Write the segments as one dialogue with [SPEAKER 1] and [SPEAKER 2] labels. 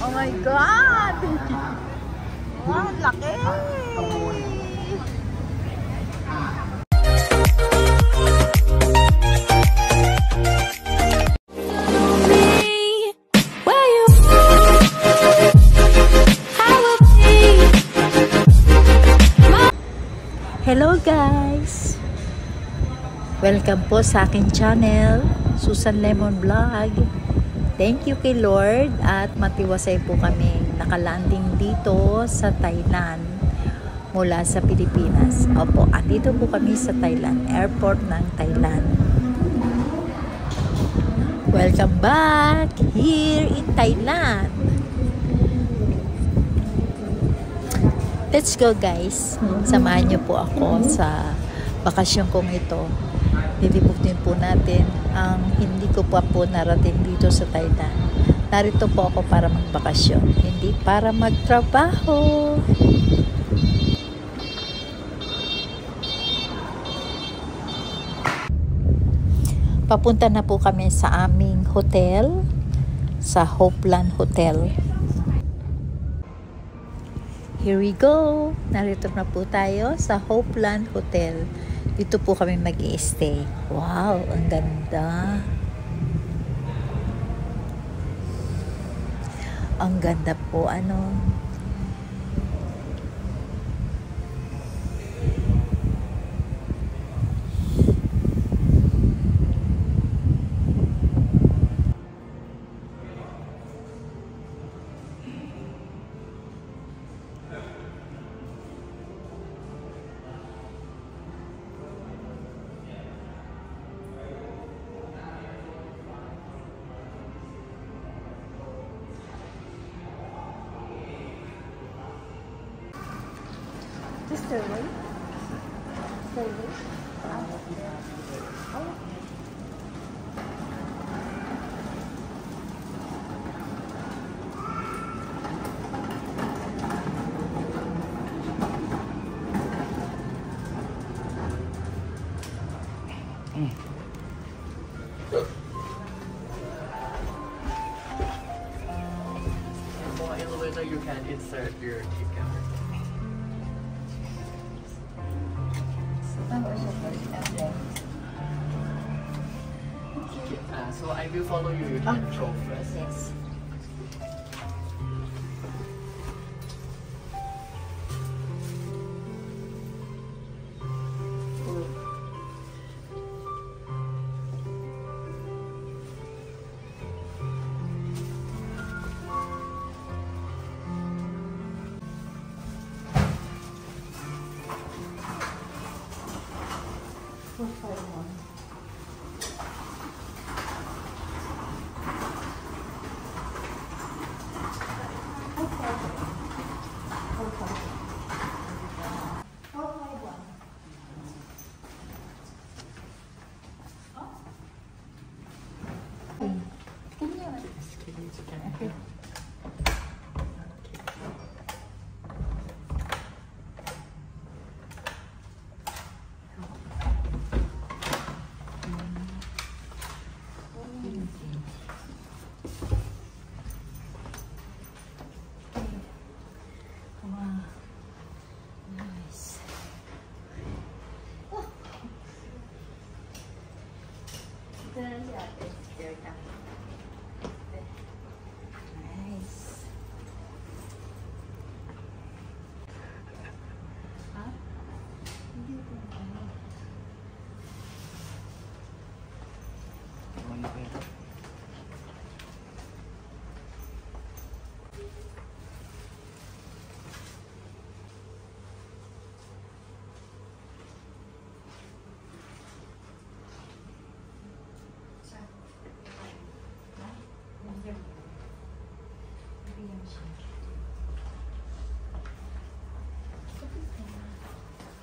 [SPEAKER 1] Oh my God! Wow, laki! Hello guys! Welcome po sa aking channel, Susan Lemon Vlog. Thank you kay Lord at matiwasay po kami nakalanding dito sa Thailand mula sa Pilipinas. Opo, andito po kami sa Thailand, airport ng Thailand. Welcome back here in Thailand. Let's go guys. Samahan niyo po ako sa bakasyon kong ito. Lilibok din po natin ang hindi ko pa po narating dito sa Thailand. Narito po ako para magbakasyon, hindi para magtrabaho. Papunta na po kami sa aming hotel, sa Hopeland Hotel. Here we go! Narito na po tayo sa Hopeland Hotel. Dito po kami mag-i-stay. Wow! Ang ganda! Ang ganda po, ano? Just stay away. Stay away.
[SPEAKER 2] For elevator, you can insert your ticket. So I will follow you. You can show first.
[SPEAKER 1] Yes. Nice.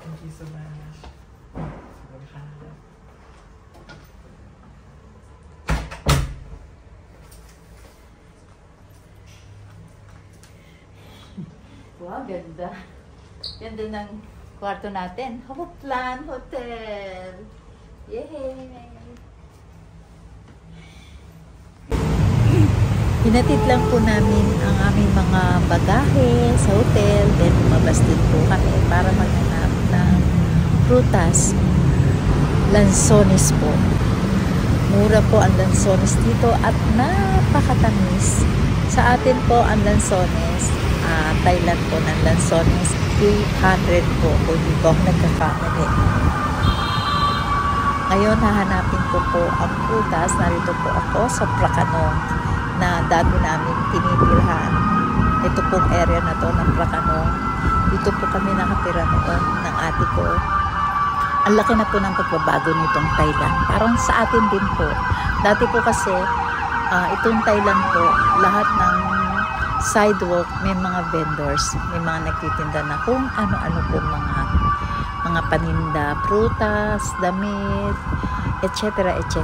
[SPEAKER 2] Thank you so much.
[SPEAKER 1] Wow, ganda. Ganda ng kwarto natin. Hopeland Hotel. Yay! Hinatid lang po namin ang aming mga bagahe sa hotel. Then lumabas din po kami para maghanap ng prutas. Lansones po. Mura po ang lansones dito at napakatamis. Sa atin po ang lansones, Thailand po ng lansones, 800 po kung hindi po ako nagkakamali. Ngayon, hahanapin ko po ang prutas. Narito po ako sa Prakanong na dati namin tinitirhan. Ito pong area na to ng Prakanong. Dito po kami nakatira noon ng ate ko. Ang laki na po ng pagbabago nitong Thailand. Parang sa atin din po. Dati po kasi, itong Thailand po, lahat ng sidewalk, may mga vendors, may mga nagtitinda na kung ano-ano po mga paninda, prutas, damit, etc. etc.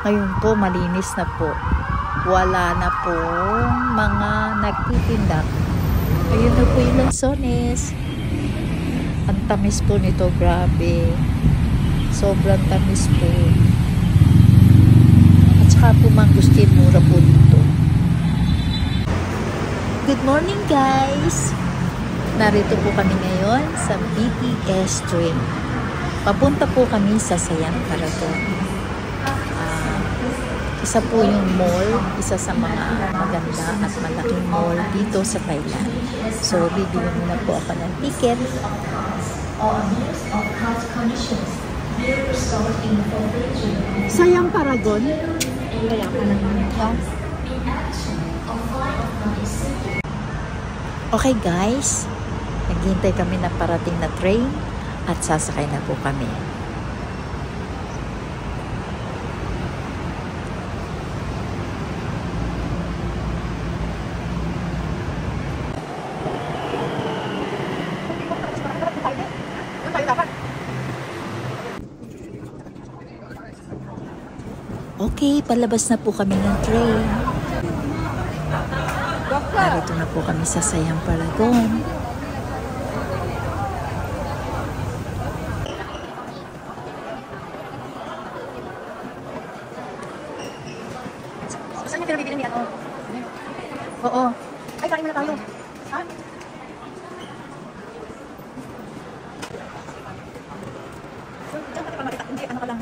[SPEAKER 1] Ngayon po, malinis na po. Wala na po mga nagtitinda. Ayun na po yung lansones. Ang tamis po nito, grabe. Sobrang tamis po. At saka po mangustin, mura po dito. Good morning guys! Narito po kami ngayon sa BTS train. Papunta po kami sa Siam Paragon. Isa po yung mall, isa sa mga maganda at malaking mall dito sa Thailand. So, bibili muna po ako ng ticket. Siam Paragon? Okay guys, naghihintay kami na parating na train at sasakay na po kami. Okay, palabas na po kami ng train. Narito na po kami sa Siam Paragon.
[SPEAKER 3] Saan niya pero bibili niya? Oo. Ay, kain muna tayo. Ha? Diyan ka pa makita. Hindi, ano ka lang.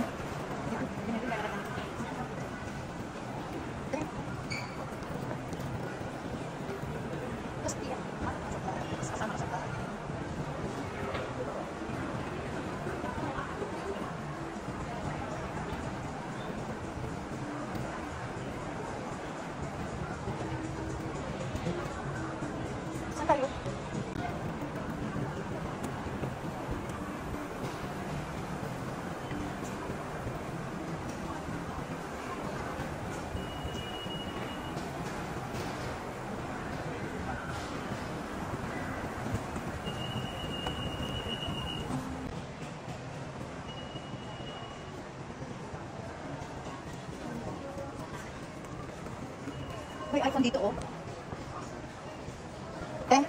[SPEAKER 3] Saan tayo? May iPhone dito, oh. May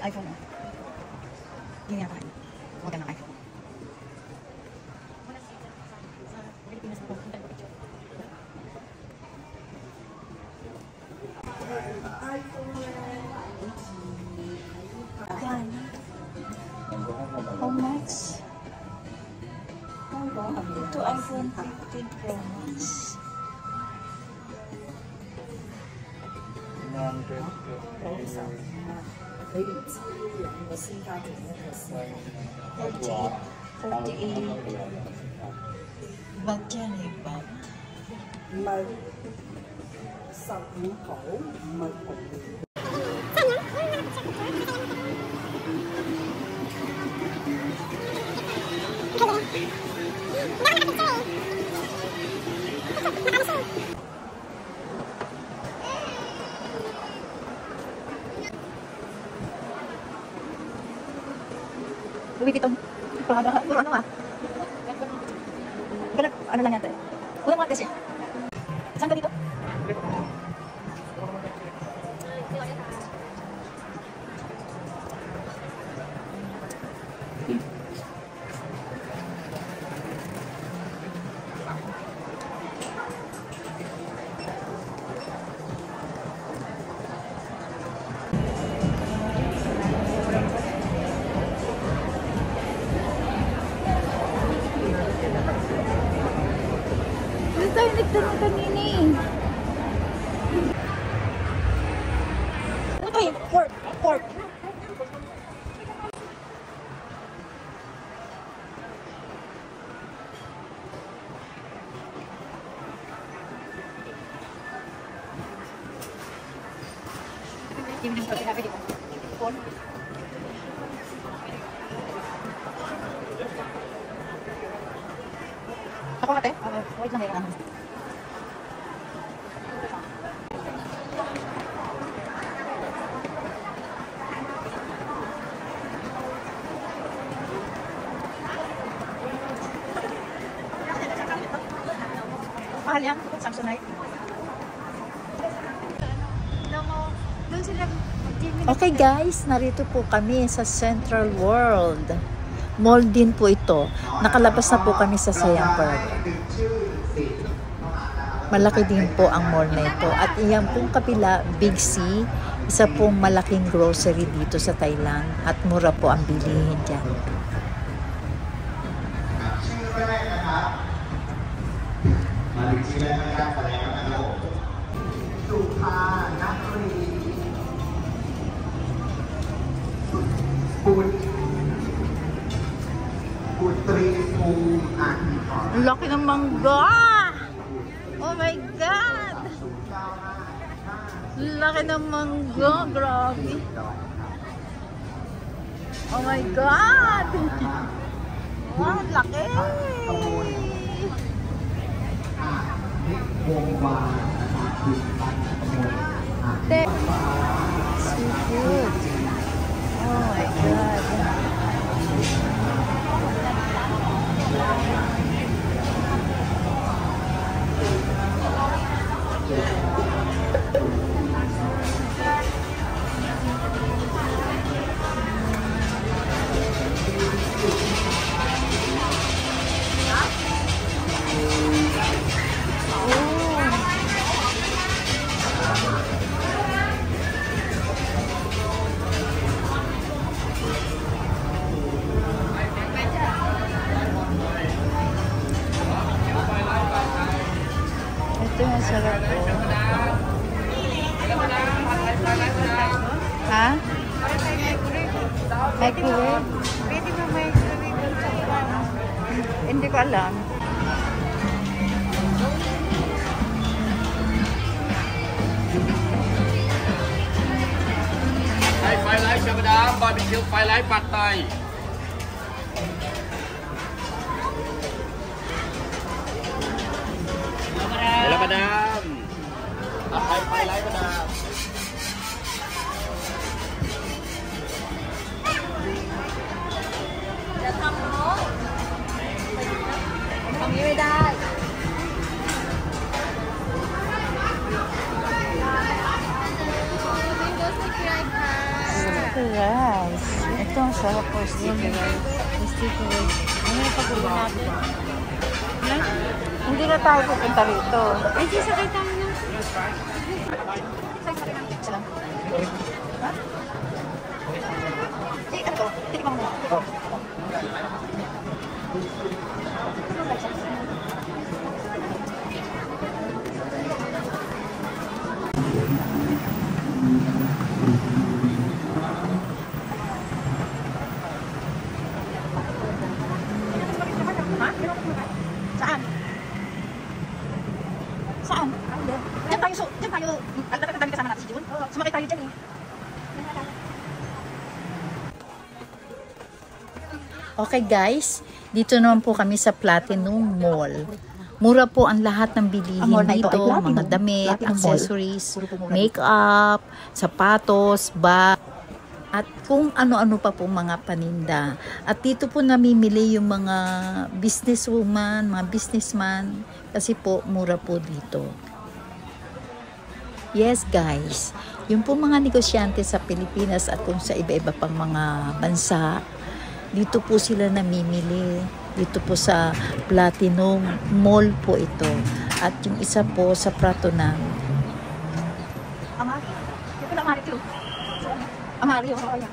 [SPEAKER 3] iPhone, oh. Hindi nga tayo. Huwag ng iPhone. Ayan. How much? Ito iPhone 15 Pro Max. Bật trên này bật.
[SPEAKER 4] Mời sọc ngũ cổ mời cổ.
[SPEAKER 3] Louis Vuitton. Puro ano ah. Pero ano lang yata eh. Unang mga kasi. Saan ka dito?
[SPEAKER 1] ganda ng kanina eh. Ay, pork. Pork.
[SPEAKER 3] Ako ate? Wait lang ngayon. Mahal yan, Samsonite.
[SPEAKER 1] Okay guys, narito po kami sa Central World. Mall din po ito. Nakalabas na po kami sa Siam Paragon. Malaki din po ang mall na ito. At iyan pong kapila, Big C, isa pong malaking grocery dito sa Thailand. At mura po ang bilihin dyan. Ang laki ng mangga! Oh my God! Ang laki ng mangga! Grabe! Oh my God! Wow, ang laki! Seafood! Oh my God! Ito yung sarap po. Ha? Microwave?
[SPEAKER 3] Pwede ba microwave sa ano?
[SPEAKER 1] Hindi ko alam.
[SPEAKER 2] Hey, Phai Lai Chà Bà Đam, barbecue Phai Lai Pad Thai. Hello, Madam. Phai Lai Madam.
[SPEAKER 1] Sticky rice. Ito ang sarap po, sticky rice. Sticky rice. Ano yung pagkulo natin? Hindi na tayo pupunta rito.
[SPEAKER 3] Ay, sisakay tayo na.
[SPEAKER 1] Ha?
[SPEAKER 3] Ano to? Titikman mo.
[SPEAKER 1] Saan? Saan? Diyan tayo, diyan tayo. Ang dami kasama natin si Jun. Sumakay tayo dyan eh. Okay guys, dito naman po kami sa Platinum Mall. Mura po ang lahat ng bilihin dito, mga damit, accessories, makeup, sapatos, bag, at kung ano-ano pa po mga paninda. At dito po namimili yung mga businesswoman, mga businessman, kasi po mura po dito. Yes guys, yung po mga negosyante sa Pilipinas at kung sa iba-iba pang mga bansa, dito po sila namimili. Dito po sa Platinum Mall po ito. At yung isa po sa Pratunam.
[SPEAKER 3] Amari. Ito na Amari too. Amari yung kaya.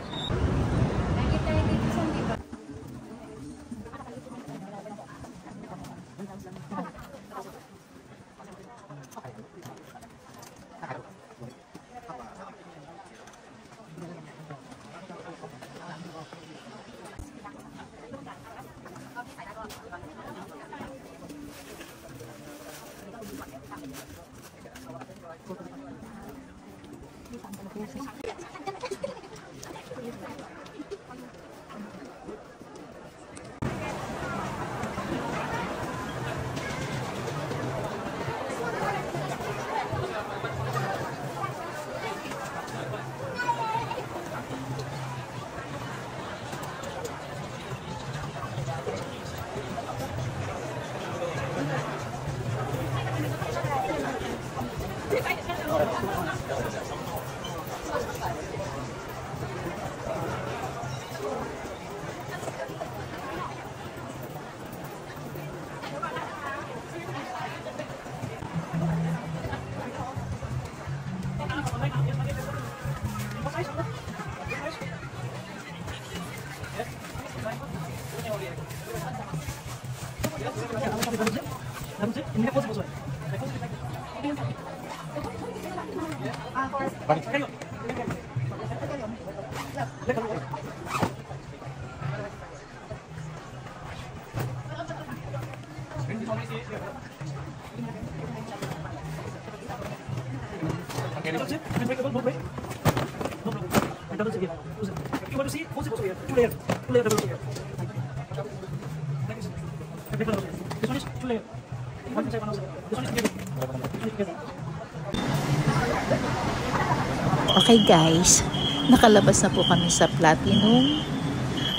[SPEAKER 1] Okay guys, nakalabas na po kami sa Platinum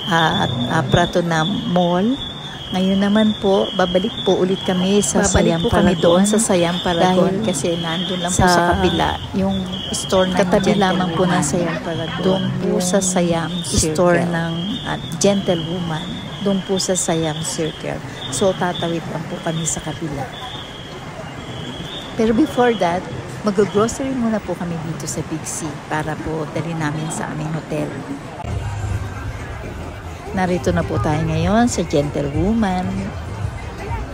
[SPEAKER 1] at Pratunam Mall. Ngayon naman po, babalik po ulit kami sa Siam Paragon. Sa Siam Paragon kasi nandun lang po sa kabila yung store ng katabi lamang po ng Siam Paragon. Doon po sa Siam store ng Gentlewoman. Doon po sa Siam Circle. So tatawid lang po kami sa kabila. Pero before that, mag-grocery muna po kami dito sa Big C para po dali namin sa aming hotel. Narito na po tayo ngayon sa Gentlewoman.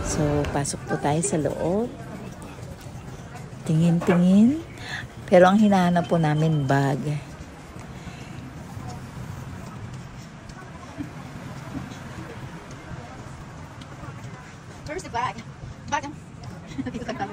[SPEAKER 1] So, pasok po tayo sa loob. Tingin-tingin. Pero ang hinahanap po namin, bag.
[SPEAKER 3] Where's the bag? Bag. Dito tayo.